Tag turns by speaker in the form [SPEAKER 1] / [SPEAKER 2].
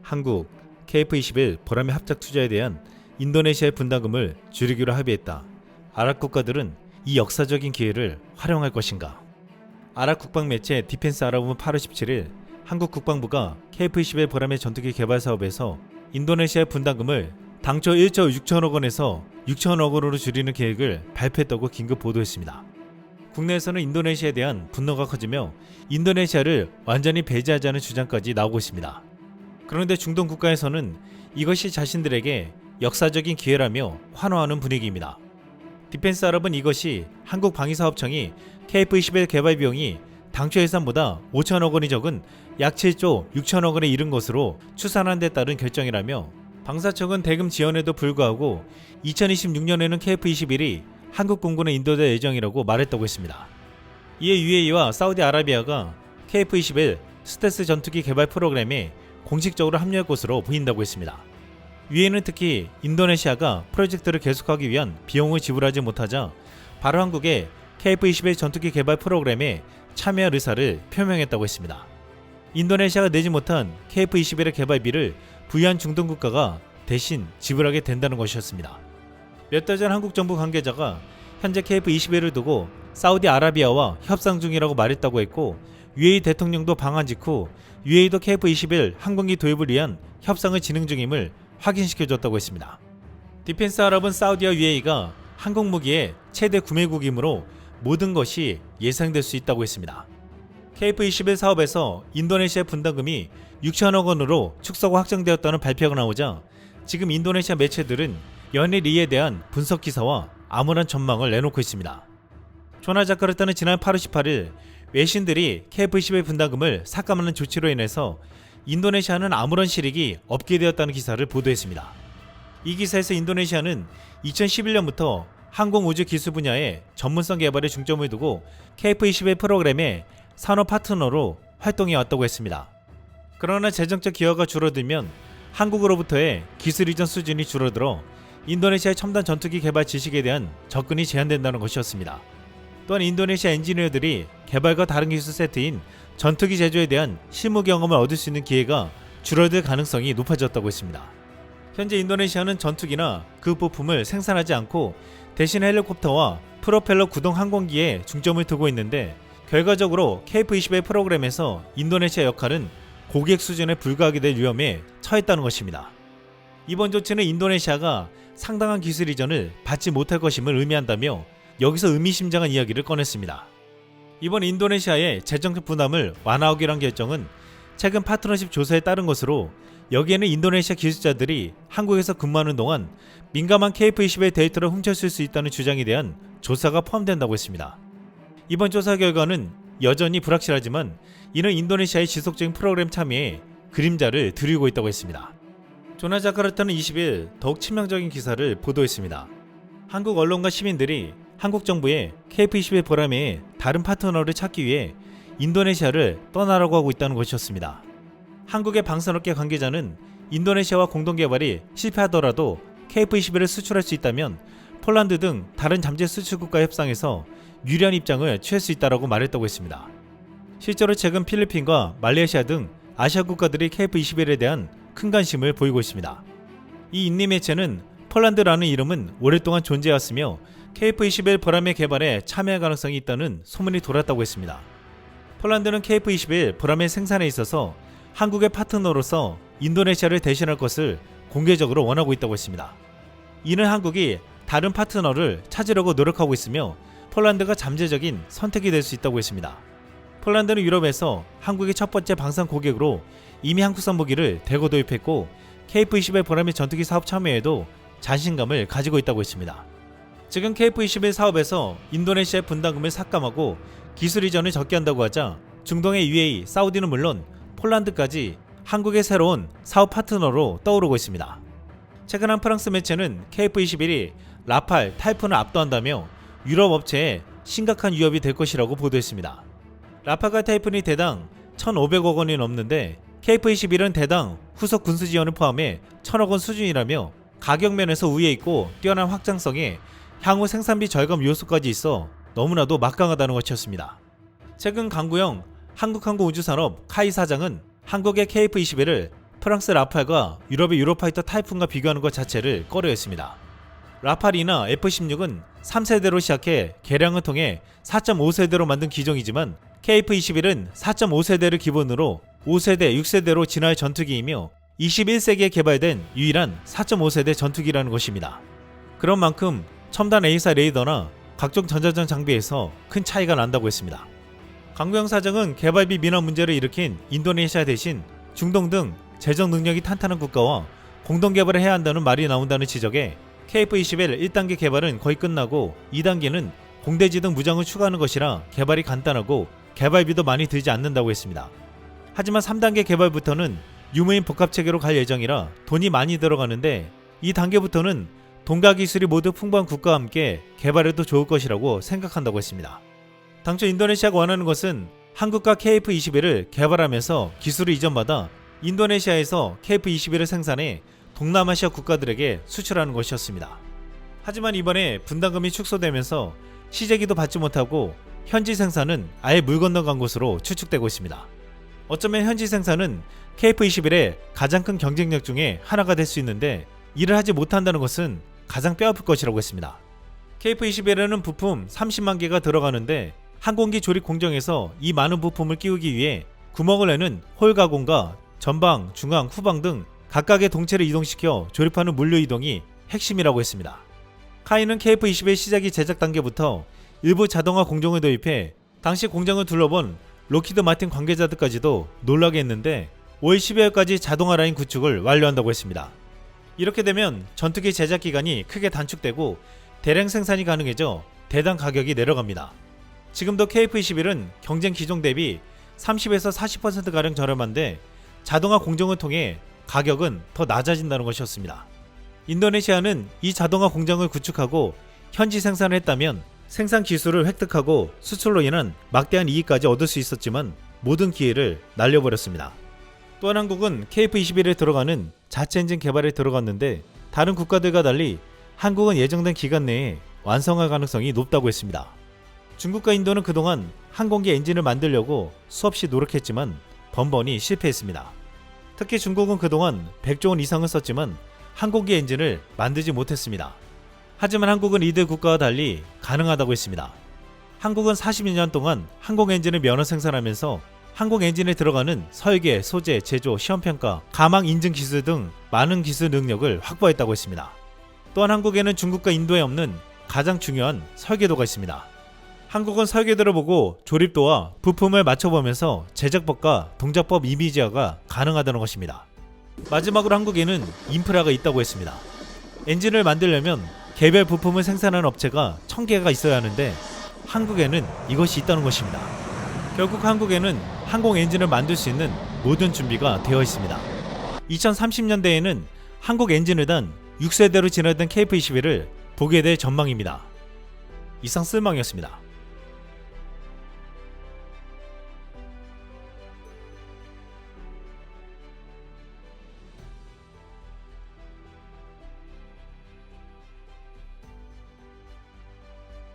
[SPEAKER 1] 한국, KF-21 보람의 합작 투자에 대한 인도네시아의 분담금을 줄이기로 합의했다. 아랍 국가들은 이 역사적인 기회를 활용할 것인가? 아랍 국방 매체 디펜스 아랍은 8월 17일 한국 국방부가 KF-21 보람의 전투기 개발 사업에서 인도네시아의 분담금을 당초 1조 6천억 원에서 6천억 원으로 줄이는 계획을 발표했다고 긴급 보도했습니다. 국내에서는 인도네시아에 대한 분노가 커지며 인도네시아를 완전히 배제하자는 주장까지 나오고 있습니다. 그런데 중동 국가에서는 이것이 자신들에게 역사적인 기회라며 환호하는 분위기입니다. 디펜스 아랍은 이것이 한국 방위사업청이 KF-21 개발 비용이 당초 예산보다 5천억 원이 적은 약 7조 6천억 원에 이른 것으로 추산한 데 따른 결정이라며 방사청은 대금 지원에도 불구하고 2026년에는 KF-21이 한국 공군에 인도될 예정이라고 말했다고 했습니다. 이에 UAE와 사우디아라비아가 KF-21 스텔스 전투기 개발 프로그램에 공식적으로 합류할 것으로 보인다고 했습니다. UAE는 특히 인도네시아가 프로젝트를 계속하기 위한 비용을 지불하지 못하자 바로 한국의 KF-21 전투기 개발 프로그램에 참여할 의사를 표명했다고 했습니다. 인도네시아가 내지 못한 KF-21의 개발비를 부유한 중동 국가가 대신 지불하게 된다는 것이었습니다. 몇 달 전 한국 정부 관계자가 현재 KF-21을 두고 사우디아라비아와 협상 중이라고 말했다고 했고, UAE 대통령도 방한 직후 UAE도 KF-21 항공기 도입을 위한 협상을 진행 중임을 확인시켜줬다고 했습니다. 디펜스 아랍은 사우디와 UAE가 항공 무기의 최대 구매국이므로 모든 것이 예상될 수 있다고 했습니다. KF-21 사업에서 인도네시아 분담금이 6천억 원으로 축소가 확정되었다는 발표가 나오자 지금 인도네시아 매체들은 연일 이에 대한 분석 기사와 암울한 전망을 내놓고 있습니다. 조나자카르타는 지난 8월 18일 외신들이 KF-21 분담금을 삭감하는 조치로 인해서 인도네시아는 아무런 실익이 없게 되었다는 기사를 보도했습니다. 이 기사에서 인도네시아는 2011년부터 항공우주 기술 분야의 전문성 개발에 중점을 두고 KF-21 프로그램의 산업 파트너로 활동해 왔다고 했습니다. 그러나 재정적 기여가 줄어들면 한국으로부터의 기술 이전 수준이 줄어들어 인도네시아의 첨단 전투기 개발 지식에 대한 접근이 제한된다는 것이었습니다. 또한 인도네시아 엔지니어들이 개발과 다른 기술 세트인 전투기 제조에 대한 실무 경험을 얻을 수 있는 기회가 줄어들 가능성이 높아졌다고 했습니다. 현재 인도네시아는 전투기나 그 부품을 생산하지 않고 대신 헬리콥터와 프로펠러 구동 항공기에 중점을 두고 있는데, 결과적으로 KF-21 프로그램에서 인도네시아 역할은 고객 수준에 불과하게 될 위험에 처했다는 것입니다. 이번 조치는 인도네시아가 상당한 기술 이전을 받지 못할 것임을 의미한다며 여기서 의미심장한 이야기를 꺼냈습니다. 이번 인도네시아의 재정적 부담을 완화하기로 한 결정은 최근 파트너십 조사에 따른 것으로, 여기에는 인도네시아 기술자들이 한국에서 근무하는 동안 민감한 KF-21 데이터를 훔쳤을 수 있다는 주장에 대한 조사가 포함된다고 했습니다. 이번 조사 결과는 여전히 불확실하지만 이는 인도네시아의 지속적인 프로그램 참여에 그림자를 드리고 있다고 했습니다. 조나자카르타는 20일 더욱 치명적인 기사를 보도했습니다. 한국 언론과 시민들이 한국 정부의 KF-21 보람에 다른 파트너를 찾기 위해 인도네시아를 떠나라고 하고 있다는 것이었습니다. 한국의 방산업계 관계자는 인도네시아와 공동개발이 실패하더라도 KF-21을 수출할 수 있다면 폴란드 등 다른 잠재 수출국가 협상에서 유리한 입장을 취할 수 있다고 말했다고 했습니다. 실제로 최근 필리핀과 말레이시아 등 아시아 국가들이 KF-21에 대한 큰 관심을 보이고 있습니다. 이 인리 매체는 폴란드라는 이름은 오랫동안 존재해왔으며 KF-21 보람의 개발에 참여할 가능성이 있다는 소문이 돌았다고 했습니다. 폴란드는 KF-21 보람의 생산에 있어서 한국의 파트너로서 인도네시아를 대신할 것을 공개적으로 원하고 있다고 했습니다. 이는 한국이 다른 파트너를 찾으려고 노력하고 있으며 폴란드가 잠재적인 선택이 될 수 있다고 했습니다. 폴란드는 유럽에서 한국의 첫 번째 방산 고객으로 이미 한국산 무기를 대거 도입했고 KF-21 보람의 전투기 사업 참여에도 자신감을 가지고 있다고 했습니다. 지금 KF-21 사업에서 인도네시아의 분담금을 삭감하고 기술 이전을 적게 한다고 하자 중동의 UAE, 사우디는 물론 폴란드까지 한국의 새로운 사업 파트너로 떠오르고 있습니다. 최근 한 프랑스 매체는 KF-21이 라팔, 타이푼을 압도한다며 유럽 업체에 심각한 위협이 될 것이라고 보도했습니다. 라팔과 타이푼이 대당 1,500억 원이 넘는데 KF-21은 대당 후속 군수 지원을 포함해 1,000억 원 수준이라며 가격 면에서 우위에 있고 뛰어난 확장성에 향후 생산비 절감 요소까지 있어 너무나도 막강하다는 것이었습니다. 최근 강구영 한국항공우주산업 카이 사장은 한국의 KF-21을 프랑스 라팔과 유럽의 유로파이터 타이푼과 비교하는 것 자체를 꺼려했습니다. 라팔이나 F-16은 3세대로 시작해 개량을 통해 4.5세대로 만든 기종이지만 KF-21은 4.5세대를 기본으로 5세대, 6세대로 진화할 전투기이며 21세기에 개발된 유일한 4.5세대 전투기라는 것입니다. 그런 만큼 첨단 A사 레이더나 각종 전자전 장비에서 큰 차이가 난다고 했습니다. 강구영 사장은 개발비 미납 문제를 일으킨 인도네시아 대신 중동 등 재정 능력이 탄탄한 국가와 공동 개발을 해야 한다는 말이 나온다는 지적에 KF-21 1단계 개발은 거의 끝나고 2단계는 공대지 등 무장을 추가하는 것이라 개발이 간단하고 개발비도 많이 들지 않는다고 했습니다. 하지만 3단계 개발부터는 유무인 복합체계로 갈 예정이라 돈이 많이 들어가는데 이 단계부터는 동가 기술이 모두 풍부한 국가와 함께 개발해도 좋을 것이라고 생각한다고 했습니다. 당초 인도네시아가 원하는 것은 한국과 KF-21을 개발하면서 기술을 이전받아 인도네시아에서 KF-21을 생산해 동남아시아 국가들에게 수출하는 것이었습니다. 하지만 이번에 분담금이 축소되면서 시제기도 받지 못하고 현지 생산은 아예 물 건너간 것으로 추측되고 있습니다. 어쩌면 현지 생산은 KF-21의 가장 큰 경쟁력 중에 하나가 될 수 있는데 이를 하지 못한다는 것은 가장 뼈아플 것이라고 했습니다. KF-21에는 부품 30만 개가 들어가는데 항공기 조립 공정에서 이 많은 부품을 끼우기 위해 구멍을 내는 홀 가공과 전방, 중앙, 후방 등 각각의 동체를 이동시켜 조립하는 물류 이동이 핵심이라고 했습니다. 카이는 KF-21 시작이 제작 단계부터 일부 자동화 공정을 도입해 당시 공장을 둘러본 록히드 마틴 관계자들까지도 놀라게 했는데 올 12월까지 자동화 라인 구축을 완료한다고 했습니다. 이렇게 되면 전투기 제작 기간이 크게 단축되고 대량 생산이 가능해져 대당 가격이 내려갑니다. 지금도 KF-21은 경쟁 기종 대비 30에서 40%가량 저렴한데 자동화 공정을 통해 가격은 더 낮아진다는 것이었습니다. 인도네시아는 이 자동화 공장을 구축하고 현지 생산을 했다면 생산 기술을 획득하고 수출로 인한 막대한 이익까지 얻을 수 있었지만 모든 기회를 날려버렸습니다. 또한 한국은 KF-21에 들어가는 자체 엔진 개발에 들어갔는데 다른 국가들과 달리 한국은 예정된 기간 내에 완성할 가능성이 높다고 했습니다. 중국과 인도는 그동안 항공기 엔진을 만들려고 수없이 노력했지만 번번이 실패했습니다. 특히 중국은 그동안 100조 원 이상을 썼지만 항공기 엔진을 만들지 못했습니다. 하지만 한국은 이들 국가와 달리 가능하다고 했습니다. 한국은 40년 동안 항공 엔진을 면허 생산하면서 항공 엔진에 들어가는 설계, 소재, 제조, 시험평가, 가망 인증 기술 등 많은 기술 능력을 확보했다고 했습니다. 또한 한국에는 중국과 인도에 없는 가장 중요한 설계도가 있습니다. 한국은 설계도를 보고 조립도와 부품을 맞춰보면서 제작법과 동작법 이미지화가 가능하다는 것입니다. 마지막으로 한국에는 인프라가 있다고 했습니다. 엔진을 만들려면 개별 부품을 생산하는 업체가 1000개가 있어야 하는데 한국에는 이것이 있다는 것입니다. 결국 한국에는 항공 엔진을 만들 수 있는 모든 준비가 되어 있습니다. 2030년대에는 한국 엔진을 단 6세대로 진화된 KF-21을 보게 될 전망입니다. 이상 쓸망이었습니다.